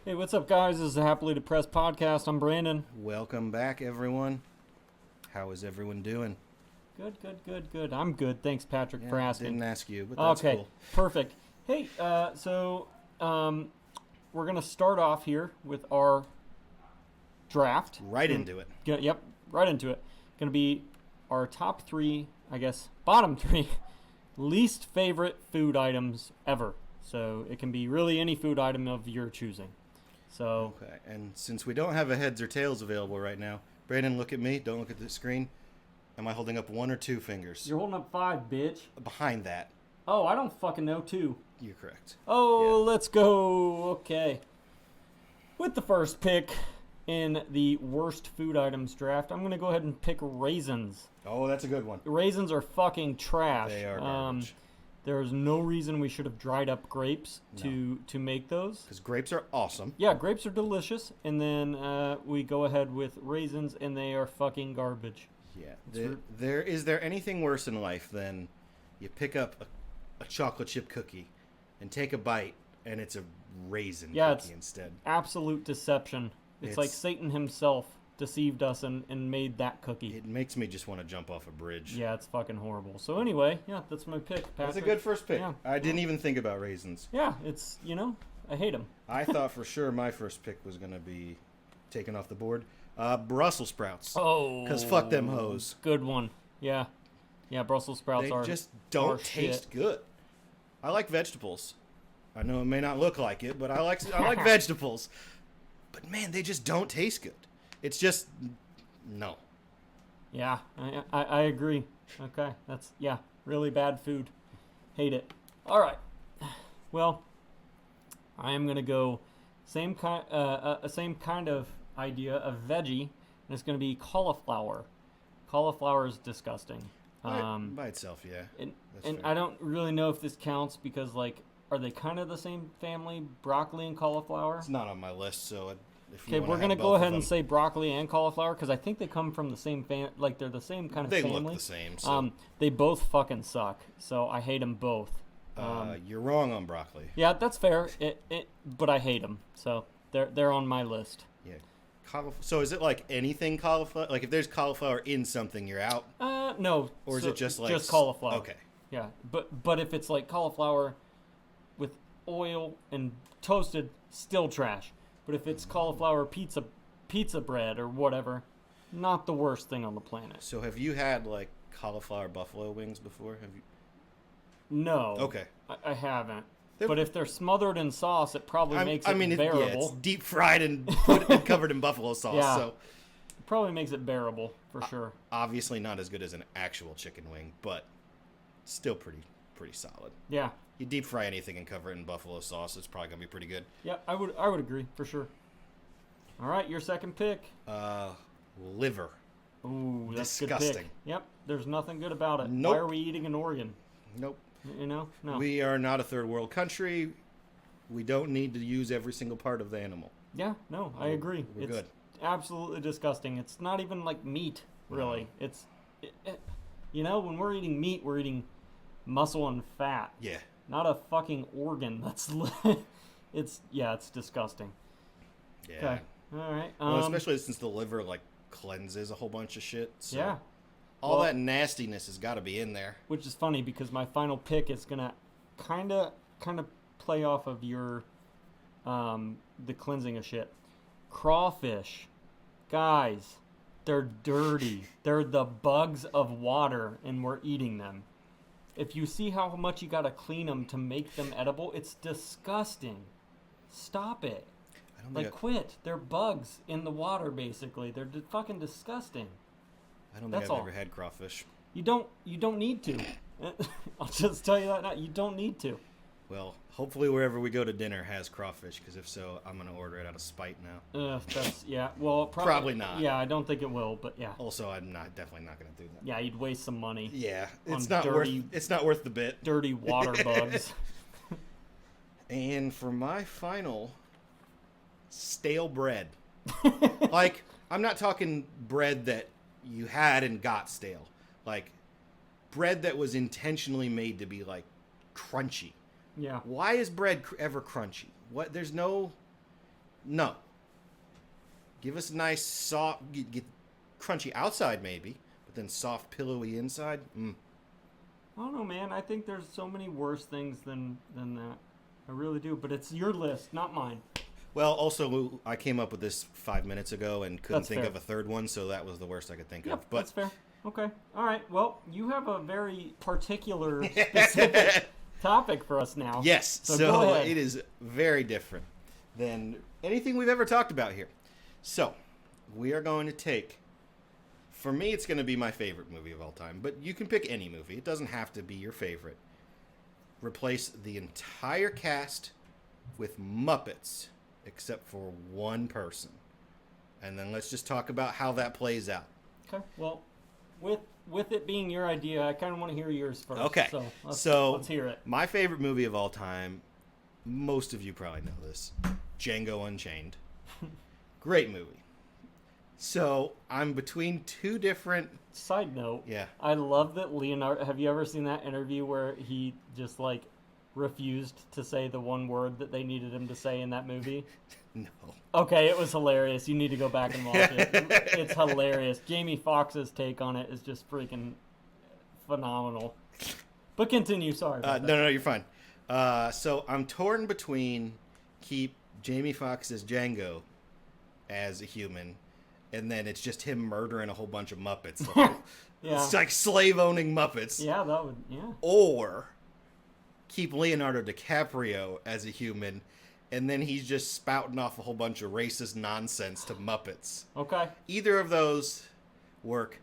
Hey, what's up, guys? This is the Happily Depressed podcast. I'm Brandon. Welcome back, everyone. How is everyone doing? Good. I'm good. Thanks, Patrick, for asking. Didn't ask you, but that's Okay, cool. perfect. Hey, we're gonna start off here with our draft. Right into it. Yep, right into it. Gonna be our top three, I guess, bottom three least favorite food items ever. So it can be really any food item of your choosing. So Okay, and since we don't have a heads or tails available right now, Brandon, look at me. Don't look at the screen. Am I holding up one or two fingers? you're holding up 5, bitch. Behind that, Oh, I don't fucking know, too. you're correct. Oh, Yeah. let's go. Okay. With the first pick in the worst food items draft, I'm going to go ahead and pick raisins. Oh, that's a good one. Raisins are fucking trash. They are garbage. There's no reason we should have dried up grapes to make those. Because grapes are awesome. Yeah, grapes are delicious, and then we go ahead with raisins, and they are fucking garbage. Yeah. Is there anything worse in life than you pick up a chocolate chip cookie and take a bite, and it's a raisin cookie instead? Absolute deception. It's like Satan himself deceived us and made that cookie. It makes me just want to jump off a bridge. Yeah, it's fucking horrible. So anyway, yeah, that's my pick, Patrick. That's a good first pick. Yeah. I didn't even think about raisins. Yeah, it's, I hate them. I thought for sure my first pick was going to be taken off the board. Brussels sprouts. Oh. Because fuck them hoes. Good one. Yeah. Yeah, Brussels sprouts They are just are don't taste shit. good. I like vegetables. I know it may not look like it, but I like vegetables. But man, they just don't taste good. It's just no. Yeah, I agree. Okay, that's, really bad food. Hate it. All right. Well, I am going to go same kind of idea of veggie, and it's going to be cauliflower. Cauliflower is disgusting. By itself, yeah. And That's fair. I don't really know if this counts because, like, are they kind of the same family, broccoli and cauliflower? It's not on my list, so if you Okay, wanna we're have gonna go both of ahead and them, say broccoli and cauliflower because I think they come from the same like they're the same kind of they family. look the same. So They both fucking suck, so I hate them both. you're wrong on broccoli. Yeah, that's fair. But I hate them, so they're on my list. Yeah. So is it like anything cauliflower? Like if there's cauliflower in something, you're out? No. Or is it just like... just cauliflower? Okay. Yeah, but if it's like cauliflower with oil and toasted, still trash. But if it's cauliflower pizza bread or whatever, not the worst thing on the planet. So have you had like cauliflower buffalo wings before? Have you? No. Okay. I haven't. They're- But if they're smothered in sauce, it probably makes it bearable. Yeah, it's deep fried and covered in buffalo sauce. Yeah. So It probably makes it bearable for sure. obviously not as good as an actual chicken wing, but still pretty solid. Yeah. You deep fry anything and cover it in buffalo sauce, it's probably gonna be pretty good. Yeah, I would agree for sure. All right, your second pick. Liver. Ooh, that's a good Disgusting. pick. Yep, there's nothing good about it. Nope. Why are we eating an organ? Nope. No. We are not a third world country. We don't need to use every single part of the animal. Yeah, no, I agree. We're It's good. absolutely disgusting. It's not even like meat, really. No. When we're eating meat, we're eating muscle and fat. Yeah. Not a fucking organ. That's it's disgusting. Yeah. Okay. All right. Well, especially since the liver like cleanses a whole bunch of shit. So Yeah. all Well- that nastiness has got to be in there. Which is funny because my final pick is gonna kind of play off of your the cleansing of shit. Crawfish, guys, they're dirty. They're the bugs of water, and we're eating them. If you see how much you gotta clean them to make them edible, it's disgusting. Stop it. I don't Like, think quit. They're bugs in the water, basically. They're fucking disgusting. I don't think that's I've all. ever had crawfish. You don't need to. I'll just tell you that now. You don't need to. Well, hopefully wherever we go to dinner has crawfish, because if so, I'm gonna order it out of spite now. That's Well, Probably not. Yeah, I don't think it will, but yeah. Also, I'm definitely not gonna do that. Yeah, you'd waste some money. Yeah, On it's not dirty- worth the bit. Dirty water bugs. And for my final, stale bread. Like, I'm not talking bread that you had and got stale. Like, bread that was intentionally made to be, like, crunchy. Yeah. Why is bread ever crunchy? What? There's no... No. Give us a nice soft, get crunchy outside maybe, but then soft, pillowy inside. I don't know, man. I think there's so many worse things than that. I really do. But it's your list, not mine. Well, also, I came up with this 5 minutes ago and couldn't That's think fair. of a third one, so that was the worst I could think Yep, of. But that's fair. Okay. All right. Well, you have a very particular, specific topic for us now. yes, So so go ahead. it is very different than anything we've ever talked about here. So, we are going to take, for me, it's going to be my favorite movie of all time, but you can pick any movie. It doesn't have to be your favorite. Replace the entire cast with Muppets, except for one person. And then let's just talk about how that plays out. Okay. Well, with it being your idea, I kind of want to hear yours first. Okay. So let's hear it. My favorite movie of all time, most of you probably know this, Django Unchained. Great movie. So I'm between two different. Side note. Yeah. I love that Leonardo. Have you ever seen that interview where he just like refused to say the one word that they needed him to say in that movie? No. Okay, it was hilarious. You need to go back and watch it. It's hilarious. Jamie Foxx's take on it is just freaking phenomenal. But continue. Sorry. About that. No, you're fine. So I'm torn between keep Jamie Foxx as Django as a human, and then it's just him murdering a whole bunch of Muppets. Yeah. It's like slave-owning Muppets. Yeah, that would. Yeah. Or keep Leonardo DiCaprio as a human, and then he's just spouting off a whole bunch of racist nonsense to Muppets. Okay. Either of those work.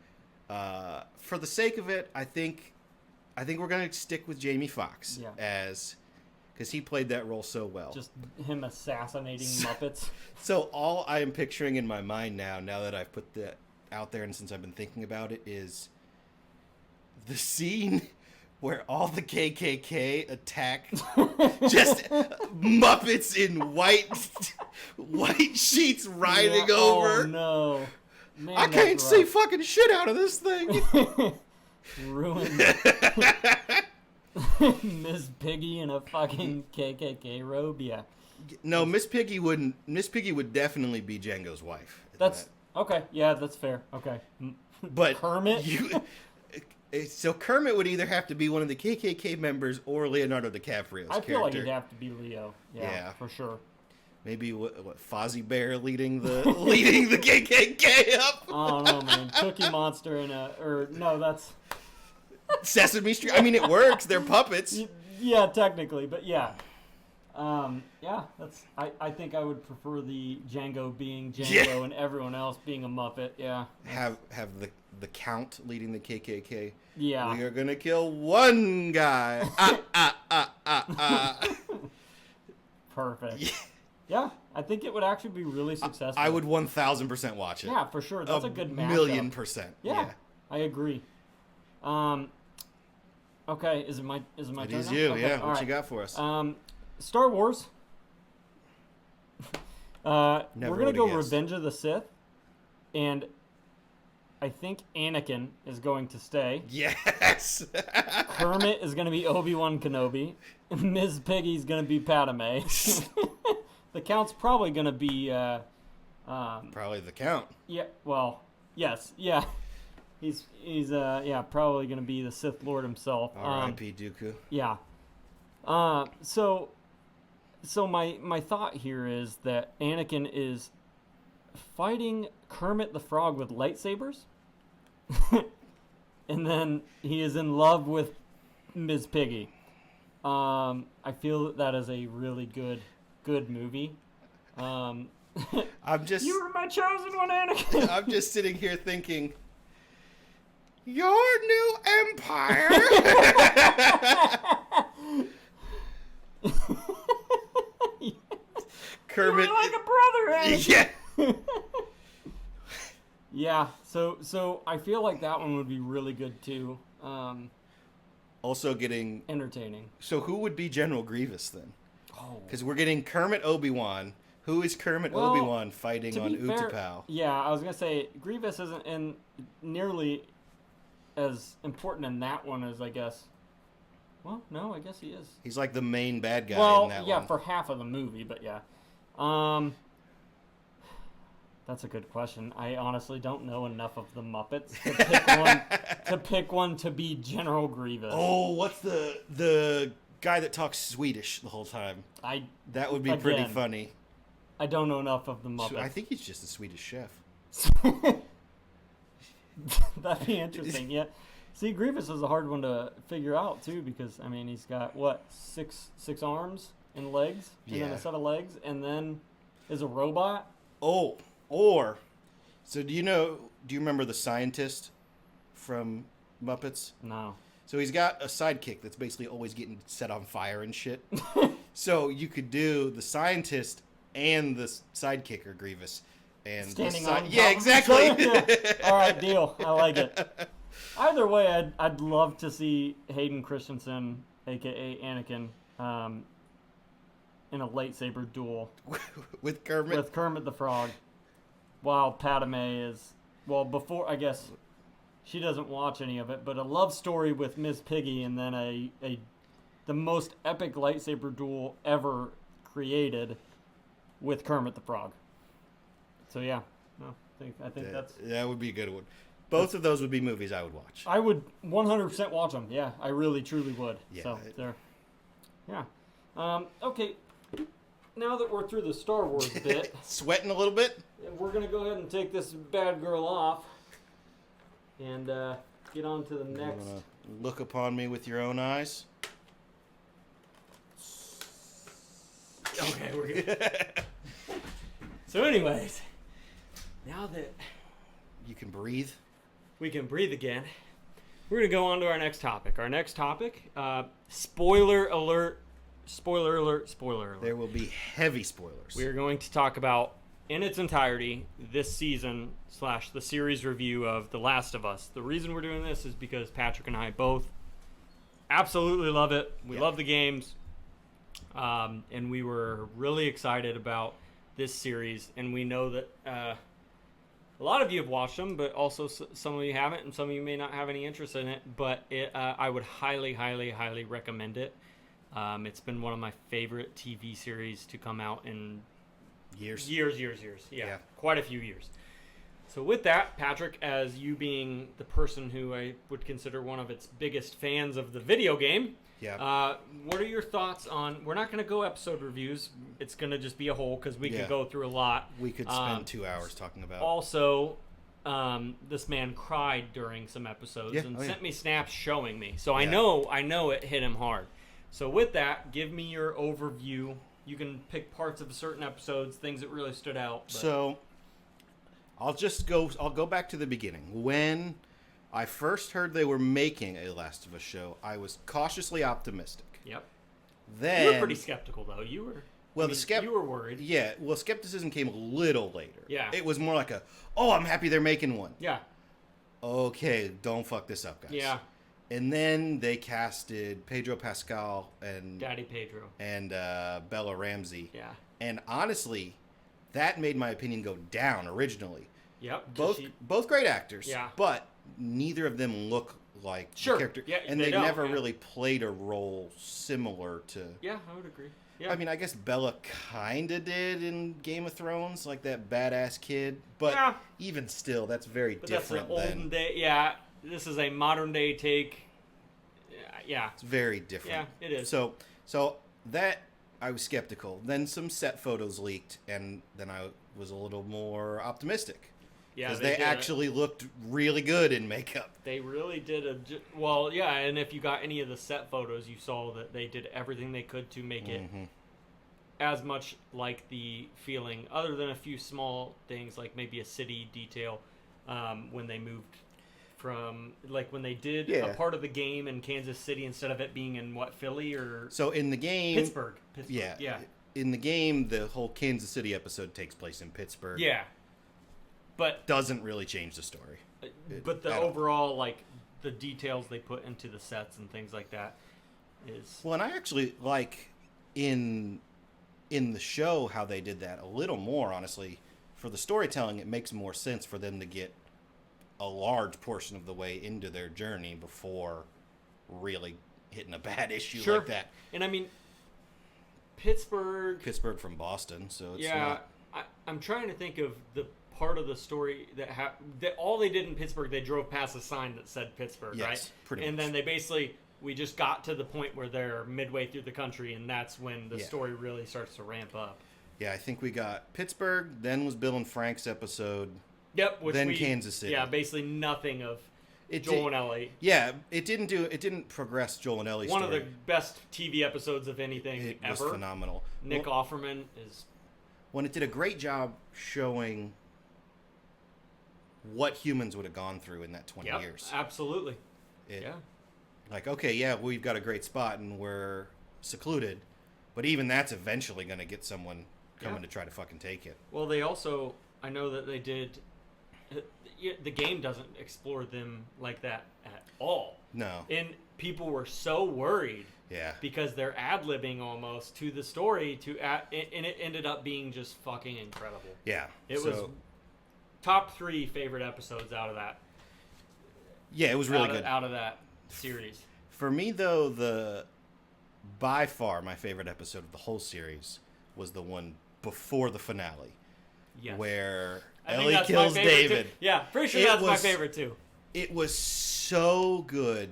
For the sake of it, I think we're gonna stick with Jamie Foxx as because he played that role so well. Just him assassinating Muppets. So all I am picturing in my mind now that I've put that out there and since I've been thinking about it, is the scene where all the KKK attack just Muppets in white sheets riding over. Oh no. Man, I can't see fucking shit out of this thing. Ruined. Miss Piggy in a fucking KKK robe. Yeah. No, Miss Piggy would definitely be Django's wife. That's okay. Yeah, that's fair. Okay. But Kermit. So Kermit would either have to be one of the KKK members or Leonardo DiCaprio's I feel character. like it'd have to be Leo. Yeah. For sure. Maybe what Fozzie Bear leading the KKK up. I don't know, man. Cookie Monster and that's Sesame Street. I mean, it works. They're puppets. Yeah, technically, but yeah. That's. I think I would prefer the Django being Django and everyone else being a Muppet. Yeah. Have the Count leading the KKK. Yeah. We are gonna kill one guy. Perfect. Yeah, I think it would actually be really successful. I would 1,000% watch it. Yeah, for sure. That's a good matchup. 1,000,000%. Yeah, I agree. Okay, is it my turn? It is now? you. Okay, Yeah. all What right. you got for us? Star Wars. We're gonna would've go guessed. Revenge of the Sith, and I think Anakin is going to stay. Yes. Kermit is gonna be Obi-Wan Kenobi. Ms. Piggy's gonna be Padme. The Count's probably gonna be. Probably the Count. Yeah. Well. Yes. Yeah. He's probably gonna be the Sith Lord himself. R.I.P. Dooku. Yeah. So my thought here is that Anakin is fighting Kermit the Frog with lightsabers, and then he is in love with Ms. Piggy. I feel that is a really good movie. I'm just. You were my chosen one, Anakin. I'm just sitting here thinking. Your new empire. Kermit. You're like a brother, Anakin. Yeah. Yeah. So I feel like that one would be really good too. Also getting. Entertaining. So who would be General Grievous then? Oh. Because we're getting Kermit Obi-Wan. Who is Kermit Well, Obi-Wan fighting to on be fair, Utapau? Yeah, I was gonna say Grievous isn't in nearly as important in that one as I guess. Well, no, I guess he is. He's like the main bad guy Well, in that yeah, one. for half of the movie, but yeah. That's a good question. I honestly don't know enough of the Muppets to pick one to be General Grievous. Oh, what's the guy that talks Swedish the whole time? That would be pretty again, funny. I don't know enough of the Muppets. I think he's just a Swedish chef. That'd be interesting. Yeah. See, Grievous is a hard one to figure out too, because I mean he's got what six arms and legs, and then a set of legs, and then is a robot. Oh, so do you remember the scientist from Muppets? No. So he's got a sidekick that's basically always getting set on fire and shit. So you could do the scientist and the sidekick are Grievous. And standing on top yeah, exactly. Yeah. All right, deal. I like it. Either way, I'd love to see Hayden Christensen, aka Anakin, in a lightsaber duel with Kermit. With Kermit the Frog. While Padme is before I guess she doesn't watch any of it, but a love story with Miss Piggy, and then the most epic lightsaber duel ever created with Kermit the Frog. So yeah, no, I think that would be a good one. Both of those would be movies I would watch. I would 100% watch them. Yeah, I really truly would. Yeah. So there. Yeah. Okay. Now that we're through the Star Wars bit, sweating a little bit, we're gonna go ahead and take this bad girl off, and get on to the next. Look upon me with your own eyes. Okay, we're good. So, anyways, now that you can breathe, we can breathe again. We're gonna go on to our next topic. Our next topic, spoiler alert. Spoiler alert, spoiler alert. There will be heavy spoilers. We are going to talk about, in its entirety, this season / the series review of The Last of Us. The reason we're doing this is because Patrick and I both absolutely love it. We love the games. And we were really excited about this series. And we know that a lot of you have watched them, but also some of you haven't, and some of you may not have any interest in it. But I would highly, highly, highly recommend it. It's been one of my favorite TV series to come out in years. Yeah, quite a few years. So with that, Patrick, as you being the person who I would consider one of its biggest fans of the video game, what are your thoughts on? We're not going to go episode reviews. It's going to just be a whole because we could go through a lot. We could spend 2 hours talking about. Also, this man cried during some episodes and sent me snaps showing me. So I know it hit him hard. So with that, give me your overview. You can pick parts of certain episodes, things that really stood out. But. So I'll go back to the beginning. When I first heard they were making a Last of Us show, I was cautiously optimistic. Yep. Then you were pretty skeptical though. You were you were worried. Yeah, well, skepticism came a little later. Yeah. It was more like I'm happy they're making one. Yeah. Okay, don't fuck this up, guys. Yeah. And then they casted Pedro Pascal and Daddy Pedro and Bella Ramsey. Yeah. And honestly, that made my opinion go down originally. Yep. Both great actors. Yeah. But neither of them look like the character. Yeah, and they never really played a role similar to. Yeah, I would agree. Yeah. I mean, I guess Bella kind of did in Game of Thrones, like that badass kid. But even still, that's very different. That's an olden day. Yeah. This is a modern day take. Yeah. It's very different. Yeah, it is. So that I was skeptical. Then some set photos leaked, and then I was a little more optimistic. Yeah, because they actually looked really good in makeup. They really did and if you got any of the set photos, you saw that they did everything they could to make it as much like the feeling, other than a few small things like maybe a city detail when they moved from, like when they did a part of the game in Kansas City instead of it being in Philly or... So in the game... Pittsburgh. Yeah. In the game, the whole Kansas City episode takes place in Pittsburgh. Yeah. But... Doesn't really change the story. But the overall, like, the details they put into the sets and things like that is... Well, and I actually like in the show how they did that a little more, honestly. For the storytelling, it makes more sense for them to get a large portion of the way into their journey before really hitting a bad issue like that. And I mean, Pittsburgh from Boston, so it's not... I'm trying to think of the part of the story that all they did in Pittsburgh, they drove past a sign that said Pittsburgh, Yes, right? pretty and much. then they basically, we just got to the point where they're midway through the country, and that's when the story really starts to ramp up. Yeah, I think we got Pittsburgh, then was Bill and Frank's episode. Yep. Then Kansas City. Yeah, basically nothing of It Joel did- and Ellie. Yeah, it didn't progress Joel and Ellie's One story. of the best TV episodes of anything It ever. was phenomenal. Nick Well, Offerman is... when it did a great job showing what humans would have gone through in that 20 Yep, years. absolutely. It- Yeah. Like, okay, yeah, we've got a great spot and we're secluded, but even that's eventually going to get someone coming to try to fucking take it. Well, they also... I know that they did... The game doesn't explore them like that at all. No. And people were so worried Yeah. because they're ad-libbing almost to the story and it ended up being just fucking incredible. Yeah. It was top 3 favorite episodes out of that. Yeah, it was really good. Out of that series. For me, though, by far my favorite episode of the whole series was the one before the finale, Yes. where I think Ellie that's kills my favorite David. too. Yeah, pretty sure It that's my was- favorite too. It was so good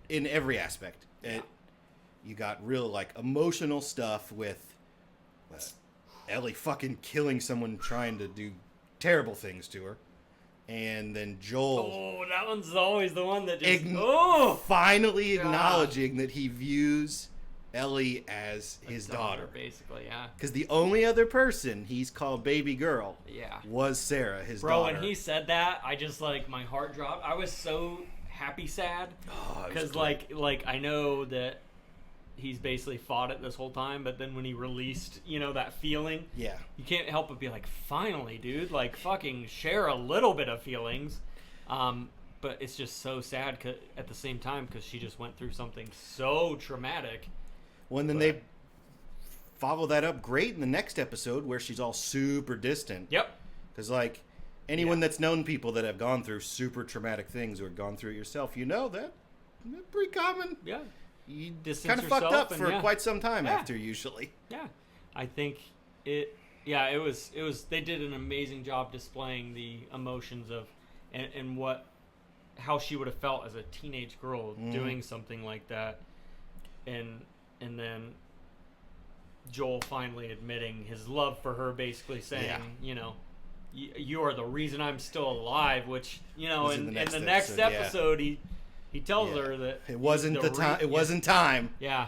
in every aspect. You got real like emotional stuff with Ellie fucking killing someone trying to do terrible things to her, and then Joel Oh, that one's always the one that just... finally God. acknowledging that he views Ellie as his daughter. Basically, yeah. Because the only other person he's called baby girl Yeah. was Sarah, his Bro, daughter. when he said that, I just, like, my heart dropped. I was so happy sad. Oh, it was Because, great. like, I know that he's basically fought it this whole time, but then when he released, that feeling, Yeah. you can't help but be like, finally, dude, like, fucking share a little bit of feelings. But it's just so sad at the same time because she just went through something so traumatic. Well, and then they follow that up great in the next episode where she's all super distant. Yep. Because, like, anyone that's known people that have gone through super traumatic things or gone through it yourself, you know that's pretty common. Yeah. You Distance kind of fucked yourself up and for yeah. quite some time Yeah. after, usually. Yeah. I think it was, they did an amazing job displaying the emotions of, and how she would have felt as a teenage girl doing something like that. And then Joel finally admitting his love for her, basically saying, you are the reason I'm still alive, which, Was in in the the next next episode, episode, he tells her that It wasn't the time. It wasn't time. Yeah.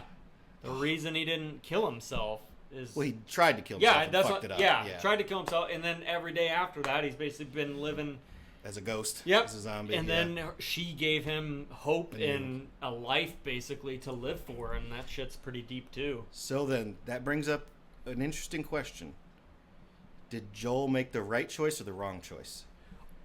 The reason he didn't kill himself is... Well, he tried to kill himself. yeah, and that's fucked what... it up. Yeah, tried to kill himself, and then every day after that, he's basically been living... as a ghost. Yep. As a zombie. And yeah. then she gave him hope and a life, basically, to live for, and that shit's pretty deep, too. So then, that brings up an interesting question. Did Joel make the right choice or the wrong choice?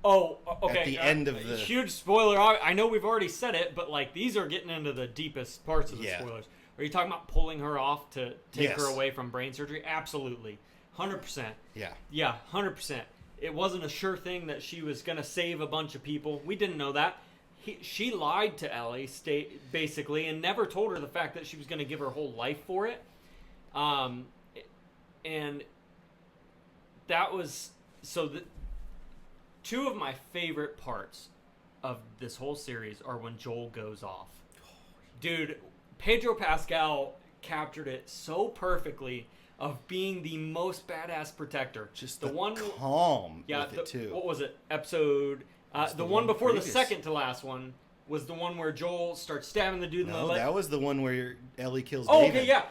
Oh, okay. At the end of the... Huge spoiler. I know we've already said it, but, like, these are getting into the deepest parts of the Yeah. spoilers. Are you talking about pulling her off to take Yes. her away from brain surgery? Absolutely. 100%. Yeah. Yeah, 100%. It wasn't a sure thing that she was going to save a bunch of people. We didn't know that. She lied to Ellie, basically, and never told her the fact that she was going to give her whole life for it. And that was... So, two of my favorite parts of this whole series are when Joel goes off. Dude, Pedro Pascal captured it so perfectly of being the most badass protector. Just the one calm yeah, with it, too. What was it? Episode... It's the one before previous. the second to last one was the one where Joel starts stabbing the dude in the No, leg. that was the one where Ellie kills Oh, David. okay, yeah.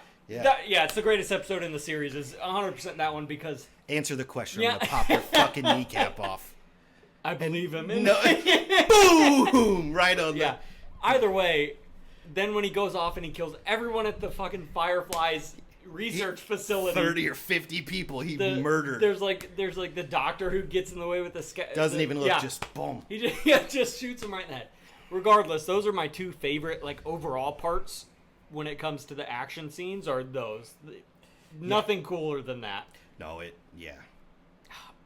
Yeah. It's the greatest episode in the series. Is 100% that one because Answer the question. Yeah. I'm going to pop your fucking kneecap off. I believe him in No, boom! Right on Yeah. Either way, then when he goes off and he kills everyone at the fucking Fireflies research facility. 30 or 50 people he murdered. There's like the doctor who gets in the way with the Doesn't even look, yeah. just boom. He just shoots him right in the head. Regardless, those are my two favorite like overall parts when it comes to the action scenes are those. Nothing cooler than that. No, yeah.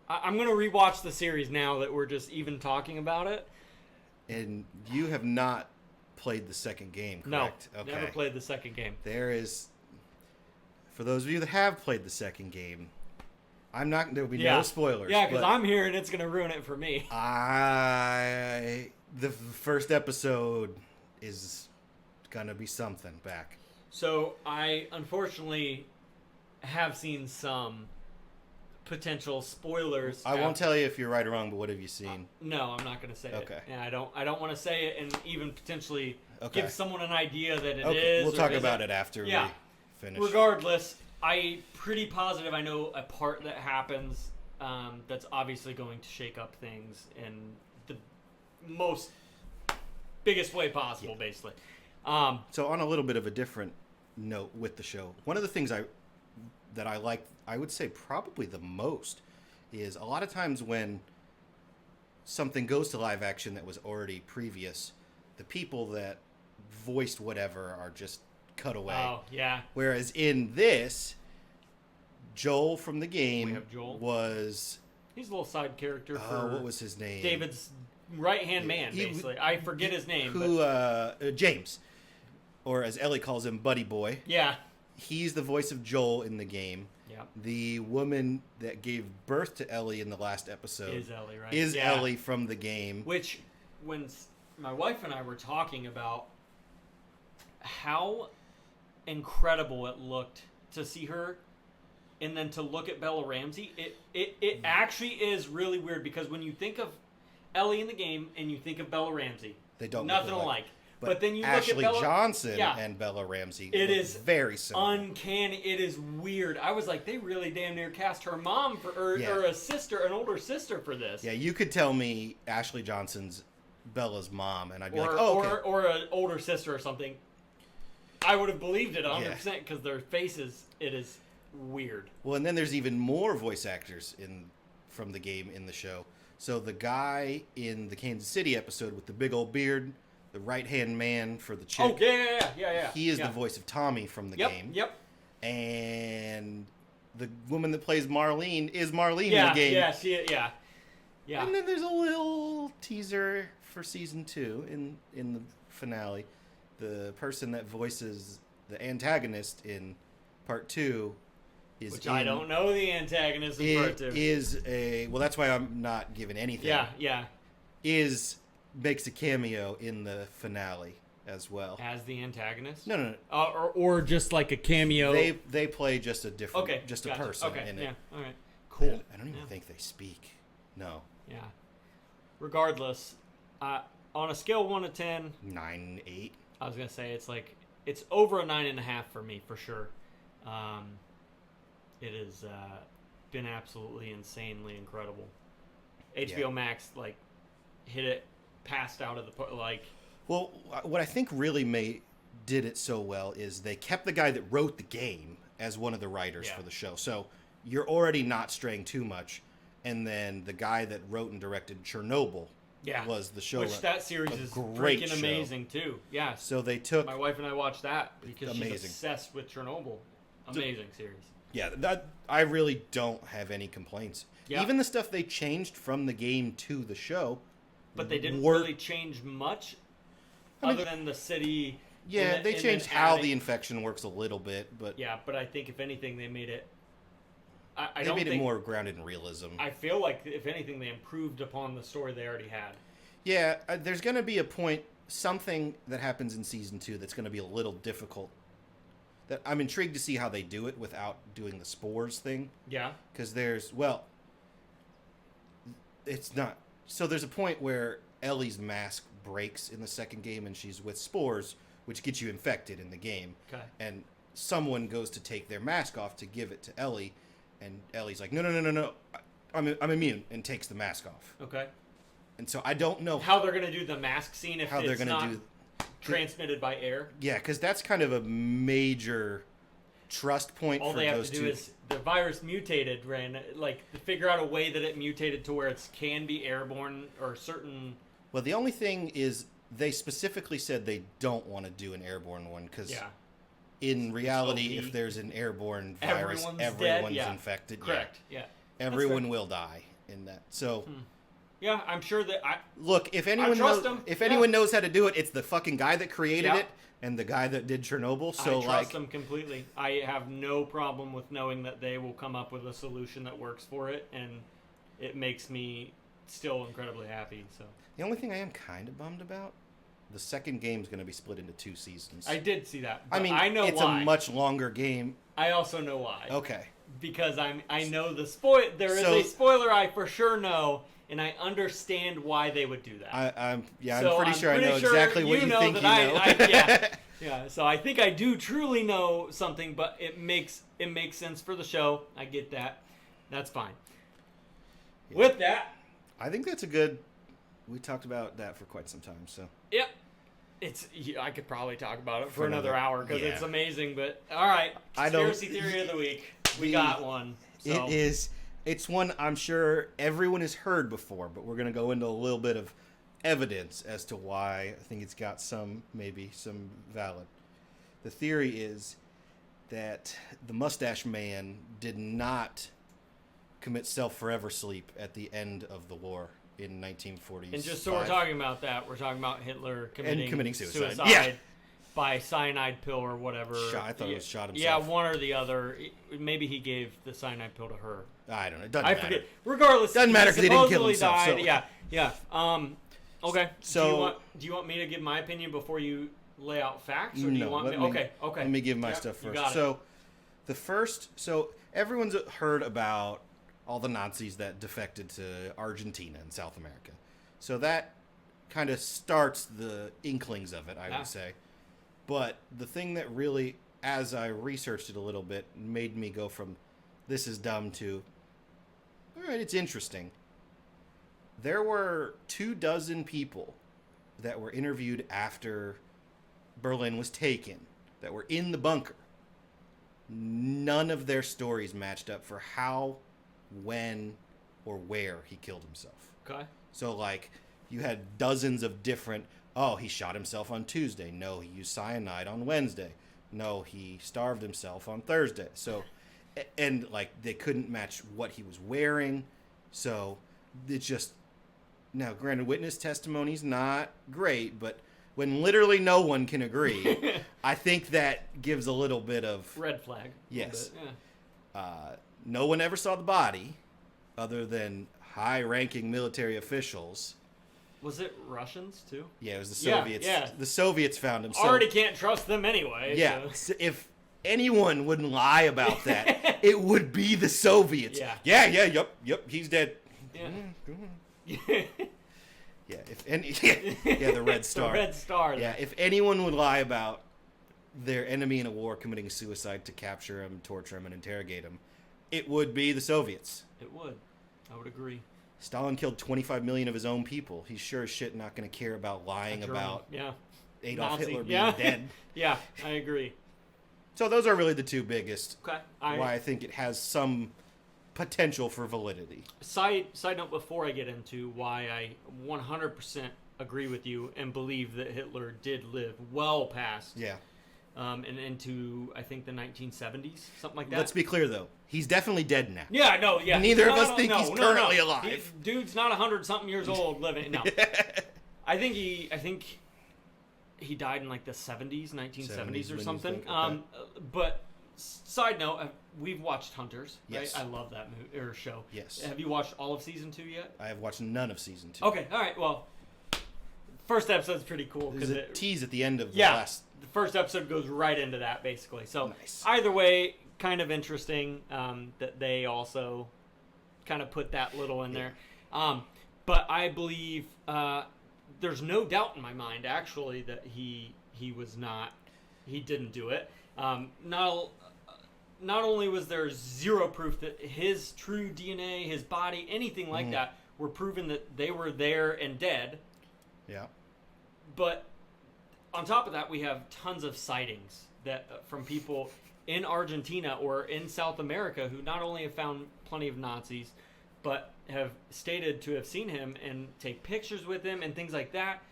I'm going to rewatch the series now that we're just even talking about it. And you have not played the second game, correct? No, never played the second game. There is, for those of you that have played the second game, I'm not. There'll be Yeah. no spoilers. Yeah, because but I'm here and it's gonna ruin it for me. the first episode is gonna be something back. So I unfortunately have seen some potential spoilers. I won't tell you if you're right or wrong, but what have you seen? No, I'm not going to say Okay. it. Yeah, I don't want to say it and even potentially Okay. give someone an idea that it is. Okay, we'll talk or about isn't. it after Yeah. we finish. Regardless, I'm pretty positive I know a part that happens that's obviously going to shake up things in the most biggest way possible, basically. So on a little bit of a different note with the show, one of the things that I like, I would say probably the most, is a lot of times when something goes to live action that was already previous, the people that voiced whatever are just cut away. Oh, yeah. Whereas in this, Joel from the game We have Joel. was He's a little side character for what was his name? David's right-hand man, He- basically. I forget his name. Who But James, or as Ellie calls him, Buddy Boy. yeah. He's the voice of Joel in the game. Yeah. The woman that gave birth to Ellie in the last episode Is Ellie, right? is Yeah. Ellie from the game. Which, when my wife and I were talking about how incredible it looked to see her, and then to look at Bella Ramsey, it actually is really weird because when you think of Ellie in the game and you think of Bella Ramsey, They don't nothing look alike. alike. But then you Ashley look at Bella Johnson Yeah. and Bella Ramsey It look is very similar. uncanny. It is weird. I was like, they really damn near cast her mom Yeah. or a sister, an older sister for this. Yeah, you could tell me Ashley Johnson's Bella's mom, and I'd be or, like, oh, okay. or an older sister or something. I would have believed it 100% Yeah. because their faces, it is weird. Well, and then there's even more voice actors from the game in the show. So the guy in the Kansas City episode with the big old beard, the right-hand man for the chick. Oh, yeah. He is yeah. the voice of Tommy from the game. Yep. And the woman that plays Marlene is Marlene Yeah, in the game. yeah. And then there's a little teaser for season 2 in the finale. The person that voices the antagonist in part 2 is Which I don't know the antagonist in part 2. is a well. That's why I'm not giving anything. Yeah. Makes a cameo in the finale as well. As the antagonist? No. Or just like a cameo. They play just a different, Okay. just gotcha. a person Okay. in Yeah. it. All right. Cool. I don't even Yeah. think they speak. No. Yeah. Regardless, on a scale of 1 to 10, 9, 8. I was gonna say it's over a 9.5 for me for sure. It has been absolutely insanely incredible. HBO Yeah. Max hit it, passed out of the Well, what I think really did it so well is they kept the guy that wrote the game as one of the writers Yeah. for the show. So you're already not straying too much. And then the guy that wrote and directed Chernobyl was the show. Which that series is great freaking show. amazing too. Yeah. So they took My wife and I watched that because she's Amazing. obsessed with Chernobyl. Amazing series. Yeah, that I really don't have any complaints. Yeah. Even the stuff they changed from the game to the show. But they didn't work- really change much I mean, other than the city. Yeah, and they then changed how adding- the infection works a little bit, but Yeah, but I think if anything, they made it. I they don't made think it more grounded in realism. I feel like if anything, they improved upon the story they already had. Yeah, there's going to be a point, something that happens in season 2 that's going to be a little difficult. That I'm intrigued to see how they do it without doing the spores thing. Yeah. Because it's not. So there's a point where Ellie's mask breaks in the second game and she's with spores, which gets you infected in the game. Okay. And someone goes to take their mask off to give it to Ellie, and Ellie's like, no, I'm immune, and takes the mask off. Okay. And so I don't know How they're gonna do the mask scene if how they're it's going not to do. transmitted by air? Yeah, because that's kind of a major trust point All for they have those to do two. is the virus mutated, figure out a way that it mutated to where it can be airborne or certain. Well, the only thing is they specifically said they don't want to do an airborne one because Yeah. in reality, OP. if there's an airborne virus, Everyone's everyone's dead? Yeah. infected. Correct. Yeah. Yeah. Everyone will die in that. So Yeah, I'm sure that Look, if anyone trust knows, him. if Yeah. anyone knows how to do it, it's the fucking guy that created Yeah. it and the guy that did Chernobyl. So I trust like, them completely. I have no problem with knowing that they will come up with a solution that works for it, and it makes me still incredibly happy. So the only thing I am kind of bummed about, the second game's going to be split into 2 seasons. I did see that. I But mean, I know it's why. a much longer game. I also know why. Okay. Because I know the spoil. There is So- a spoiler I for sure know, and I understand why they would do that. I'm So pretty sure I know sure exactly what you know think that you know. yeah, yeah. So I think I do truly know something, but it makes sense for the show. I get that. That's fine. Yeah. With that, I think that's a good. We talked about that for quite some time. So yep. I could probably talk about it for another hour because yeah. it's amazing. But all right, I don't- conspiracy theory of the week. We got one. So. it is. It's one I'm sure everyone has heard before, but we're going to go into a little bit of evidence as to why I think it's got maybe some valid. The theory is that the Mustache Man did not commit self-forever sleep at the end of the war in 1940s. And just so we're talking about that, we're talking about Hitler committing suicide. Yeah. by cyanide pill or whatever. I thought it was shot himself. Yeah, one or the other. Maybe he gave the cyanide pill to her. I don't know. It doesn't I matter. forget. Regardless, Doesn't matter 'cause he didn't kill supposedly himself, so- died. Yeah. Okay. So- do you want me to give my opinion before you lay out facts, or do No, you want let me? me- Okay. Let me give my Yep, stuff you first. got it. So everyone's heard about all the Nazis that defected to Argentina and South America. So that kind of starts the inklings of it, I Yeah. would say. But the thing that really, as I researched it a little bit, made me go from this is dumb to, all right, it's interesting. There were 24 people that were interviewed after Berlin was taken that were in the bunker. None of their stories matched up for how, when, or where he killed himself. Okay. So, like, you had dozens of different, he shot himself on Tuesday. No, he used cyanide on Wednesday. No, he starved himself on Thursday. So, and, like, they couldn't match what he was wearing. So, it's just, now, granted, witness testimony's not great, but when literally no one can agree, I think that gives a little bit of... Red flag. Yes. Yeah. No one ever saw the body other than high-ranking military officials. Was it Russians too? Yeah, it was the Yeah, Soviets. yeah. The Soviets found him. So, Already can't trust them anyway. yeah, So. so if anyone wouldn't lie about that, it would be the Soviets. Yeah. Yep, he's dead. Yeah. Yeah, the Red Star. The Red Star. Yeah, if anyone would lie about their enemy in a war committing suicide to capture him, torture him, and interrogate him, it would be the Soviets. It would. I would agree. Stalin killed 25 million of his own people. He's sure as shit not going to care about lying about Adolf Nazi. Hitler being dead. Yeah, I agree. So those are really the two biggest. Okay. Why I think it has some potential for validity. Side note before I get into why I 100% agree with you and believe that Hitler did live well past and into I think the 1970s, something like that. Let's be clear though, he's definitely dead now. Yeah, no, yeah. Neither of us think he's currently alive. Dude's not 100-something years old living. No, I think he died in like the 1970s or something. Okay. But side note, we've watched Hunters. Yes. Right? I love that movie or show. Yes. Have you watched all of season 2 yet? I have watched none of season 2. Okay, all right. Well, first episode's pretty cool There's because a tease at the end of the yeah, last. the first episode goes right into that basically. So Nice. either way, kind of interesting that they also kind of put that little in there. But I believe there's no doubt in my mind actually that he didn't do it. Not only was there zero proof that his true DNA, his body, anything like that were proven that they were there and dead, Yeah. but on top of that, we have tons of sightings that from people in Argentina or in South America who not only have found plenty of Nazis, but have stated to have seen him and take pictures with him and things like that.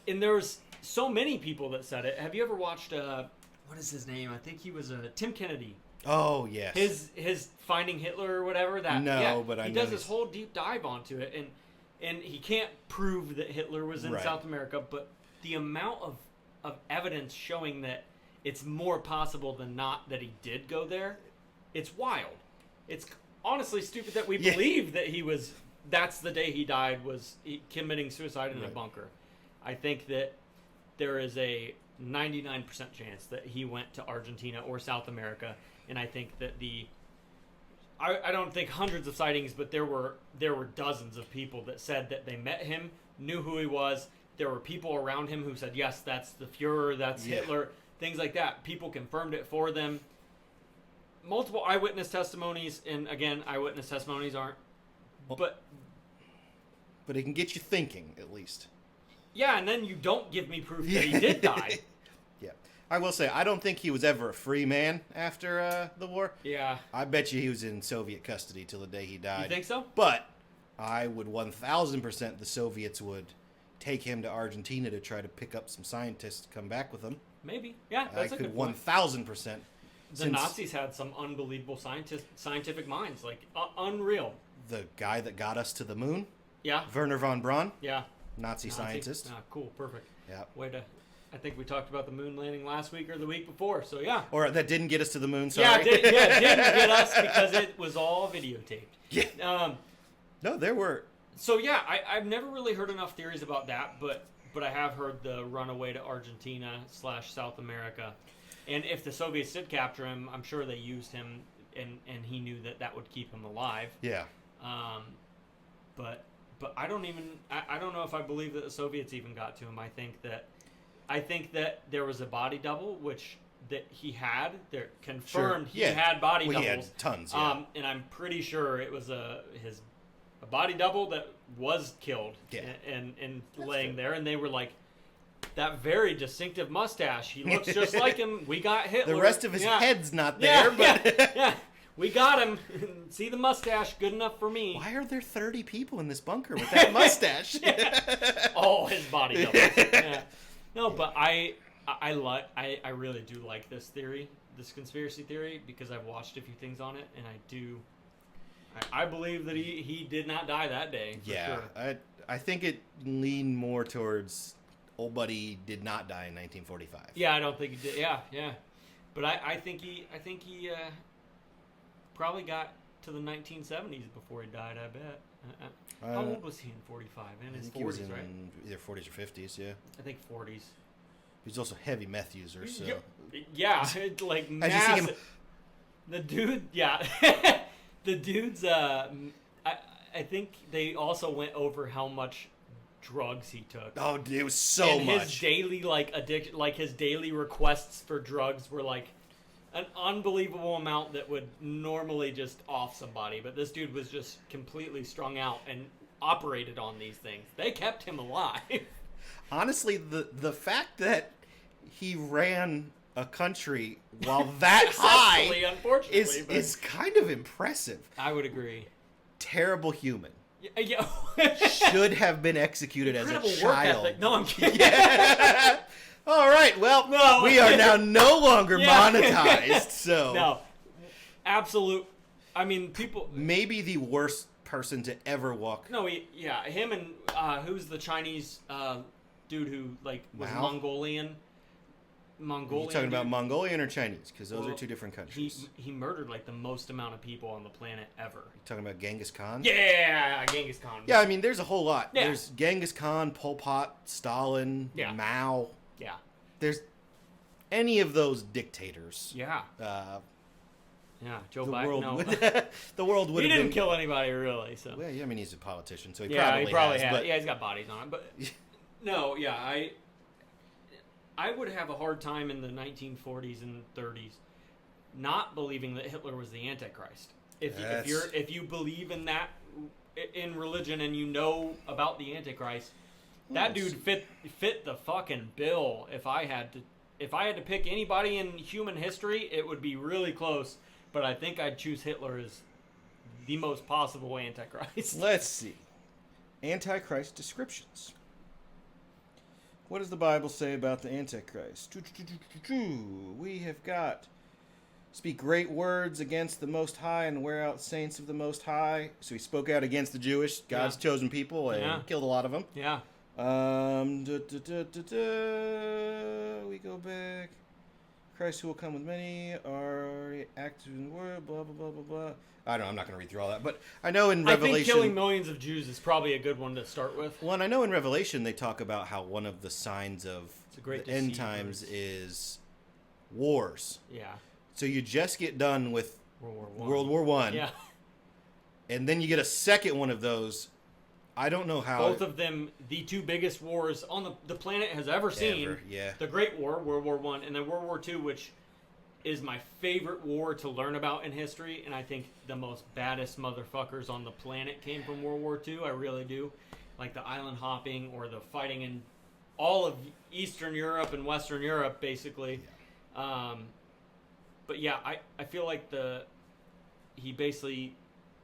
And there's so many people that said it. Have you ever watched what is his name? I think he was Tim Kennedy. Oh yes. His Finding Hitler or whatever. That No, yeah, but I he know does this whole deep dive onto it, and and he can't prove that Hitler was in Right. South America, but the amount of evidence showing that it's more possible than not that he did go there, it's wild. It's honestly stupid that we Yeah. believe that that's the day he died, was committing suicide in a Right. bunker. I think that there is a 99% chance that he went to Argentina or South America, and I think that I don't think hundreds of sightings, but there were dozens of people that said that they met him, knew who he was. There were people around him who said, yes, that's the Fuhrer, that's Yeah. Hitler, things like that. People confirmed it for them. Multiple eyewitness testimonies, and again, eyewitness testimonies aren't, but it can get you thinking, at least. yeah, and then you don't give me proof that he did die. Yeah. I will say, I don't think he was ever a free man after the war. Yeah. I bet you he was in Soviet custody till the day he died. You think so? But I would 1,000% the Soviets would take him to Argentina to try to pick up some scientists to come back with them. Maybe. Yeah, I that's a could good point. 1,000%. The Nazis had some unbelievable scientific minds, like unreal. The guy that got us to the moon, Yeah. Werner von Braun, Yeah. Nazi scientist. Ah, cool. Perfect. Yeah. I think we talked about the moon landing last week or the week before, so yeah. Or that didn't get us to the moon, sorry. Yeah, it didn't get us because it was all videotaped. Yeah. No, there were. So yeah, I've never really heard enough theories about that, but I have heard the runaway to Argentina / South America. And if the Soviets did capture him, I'm sure they used him, and he knew that would keep him alive. Yeah. But I don't know if I believe that the Soviets even got to him. I think that there was a body double, which that he had. They're confirmed Sure. Yeah. he had body Well, doubles. he had tons, yeah. And I'm pretty sure it was a body double that was killed. Yeah. And That's laying fair. there, and they were like, that very distinctive mustache. He looks just like him. We got Hitler. The rest of his Yeah. head's not there, but yeah. We got him. See the mustache, good enough for me. why are there 30 people in this bunker with that mustache? Oh, his body doubles. Yeah. No, but I really do like this theory, this conspiracy theory, because I've watched a few things on it, and I believe that he did not die that day. For Yeah, sure. I think it leaned more towards old buddy did not die in 1945. Yeah, I don't think he did. Yeah. But I think he probably got to the 1970s before he died. I bet. How old was he in 45? In I his think he was 40s, in right? either 40s or 50s. Yeah, I think 40s. he's also a heavy meth user. So Yeah, like As you see massive. him- The dude, yeah, the dude's. I think they also went over how much drugs he took. oh, dude, it was so and much. his daily addiction, his daily requests for drugs were like an unbelievable amount that would normally just off somebody. But this dude was just completely strung out and operated on these things. They kept him alive. Honestly, the fact that he ran a country while that high Successfully, unfortunately, but is kind of impressive. I would agree. Terrible human. Yeah. Should have been executed as a Incredible work child. ethic. No, I'm kidding. Yeah. All right. Well, No. we are now no longer Yeah. monetized. So No, absolute. I mean, people. maybe the worst person to ever walk. No, him and who's the Chinese dude who was Mao? Mongolian. Are you talking about dude? Mongolian or Chinese? Because those Well, are two different countries. He murdered the most amount of people on the planet ever. You talking about Genghis Khan? Yeah, Genghis Khan. Yeah, I mean, there's a whole lot. Yeah. There's Genghis Khan, Pol Pot, Stalin, Yeah. Mao. Yeah. There's any of those dictators. Yeah. Yeah. Joe The Biden. world No. would the world would He have didn't been. kill anybody really. So. Well, yeah, I mean, he's a politician, so he Yeah, probably, he probably has. has. But Yeah, he's got bodies on him. But no, yeah, I would have a hard time in the 1940s and 30s not believing that Hitler was the Antichrist. If you believe in that in religion and you know about the Antichrist, that dude fit the fucking bill. If I had to pick anybody in human history, it would be really close. But I think I'd choose Hitler as the most possible Antichrist. Let's see. Antichrist descriptions. What does the Bible say about the Antichrist? We have got speak great words against the Most High and wear out saints of the Most High. So he spoke out against the Jewish, God's chosen people, and killed a lot of them. Yeah. We go back. Christ, who will come with many, are active in the world, blah, blah, blah, blah, blah. I don't know, I'm not going to read through all that. But I know in Revelation... I think killing millions of Jews is probably a good one to start with. Well, and I know in Revelation they talk about how one of the signs of the end times is wars. Yeah. So you just get done with World War I. Yeah. And then you get a second one of those. I don't know how. Both of them, the two biggest wars on the planet has ever seen. Yeah. The Great War, World War I, and then World War II, which is my favorite war to learn about in history. And I think the most baddest motherfuckers on the planet came from World War II. I really do. Like the island hopping or the fighting in all of Eastern Europe and Western Europe, basically. Yeah. But yeah, I feel like he basically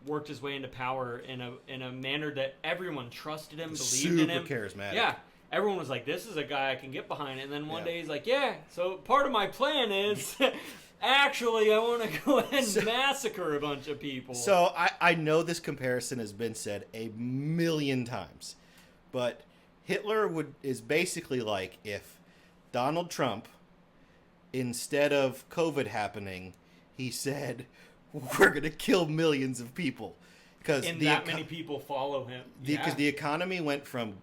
worked his way into power in a manner that everyone trusted him, believed in him. Super charismatic. Yeah. Everyone was like, this is a guy I can get behind. And then one day he's like, yeah, so part of my plan is actually I want to go ahead and massacre a bunch of people. So I know this comparison has been said a million times, but Hitler is basically like if Donald Trump, instead of COVID happening, he said, we're going to kill millions of people. And that many people follow him. Because the economy went from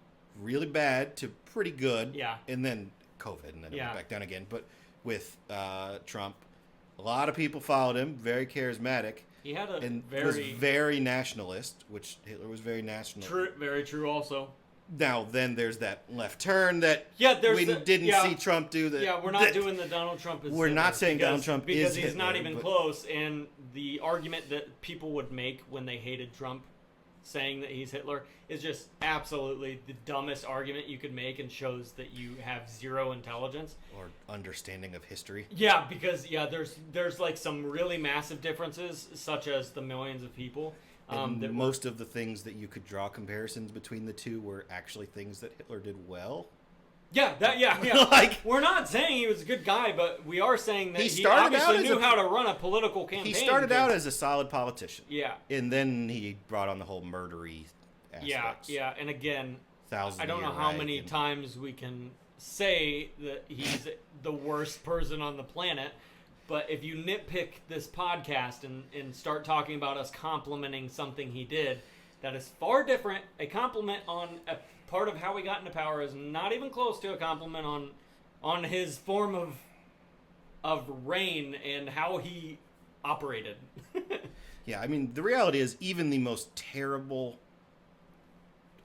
really bad to pretty good. Yeah. And then COVID, and then it went back down again. But with Trump, a lot of people followed him, very charismatic. He had was very nationalist, which Hitler was very nationalist. True, very true also. Now, then there's that left turn that we didn't see Trump do. We're not doing the Donald Trump is We're Hitler not saying Donald Trump is because he's Hitler, not even close. And the argument that people would make when they hated Trump, saying that he's Hitler, is just absolutely the dumbest argument you could make and shows that you have zero intelligence. Or understanding of history. Yeah, because, there's like some really massive differences, such as the millions of people. Most of the things that you could draw comparisons between the two were actually things that Hitler did well. Yeah. Like, we're not saying he was a good guy, but we are saying that he obviously knew how to run a political campaign. He started out as a solid politician. Yeah. And then he brought on the whole murdery aspects. Yeah. And again, I don't know how many times we can say that he's the worst person on the planet. But if you nitpick this podcast and start talking about us complimenting something he did, that is far different. A compliment on a part of how he got into power is not even close to a compliment on his form of reign and how he operated. Yeah, I mean, the reality is even the most terrible,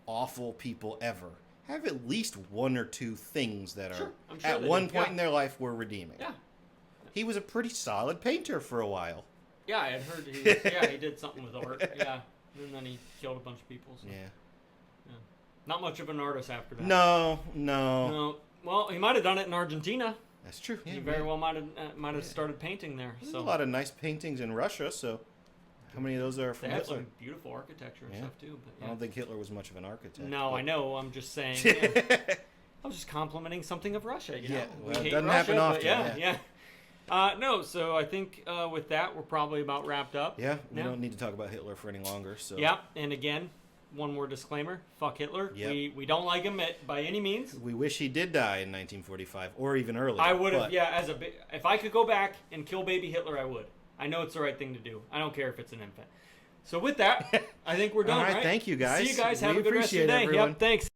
awful people ever have at least one or two things that are at one point in their life were redeeming. Yeah. He was a pretty solid painter for a while. Yeah, I had heard he did something with art. Yeah. And then he killed a bunch of people. So. Yeah. Not much of an artist after that. No. Well, he might have done it in Argentina. That's true. Yeah, he very well might have started painting there. There's a lot of nice paintings in Russia, so how many of those are from Hitler? They have Hitler? some beautiful architecture and stuff too. But I don't think Hitler was much of an architect. No, I know. I'm just saying. I was just complimenting something of Russia. You know? Well, it doesn't happen often. Yeah. No, so I think with that, we're probably about wrapped up. Yeah, we don't need to talk about Hitler for any longer. So. Yeah, and again, one more disclaimer. Fuck Hitler. Yep. We don't like him by any means. We wish he did die in 1945 or even earlier. I would have, if I could go back and kill baby Hitler, I would. I know it's the right thing to do. I don't care if it's an infant. So with that, I think we're done, All right? Thank you, guys. See you guys. Have a good rest of your day. Everyone. Yep, thanks.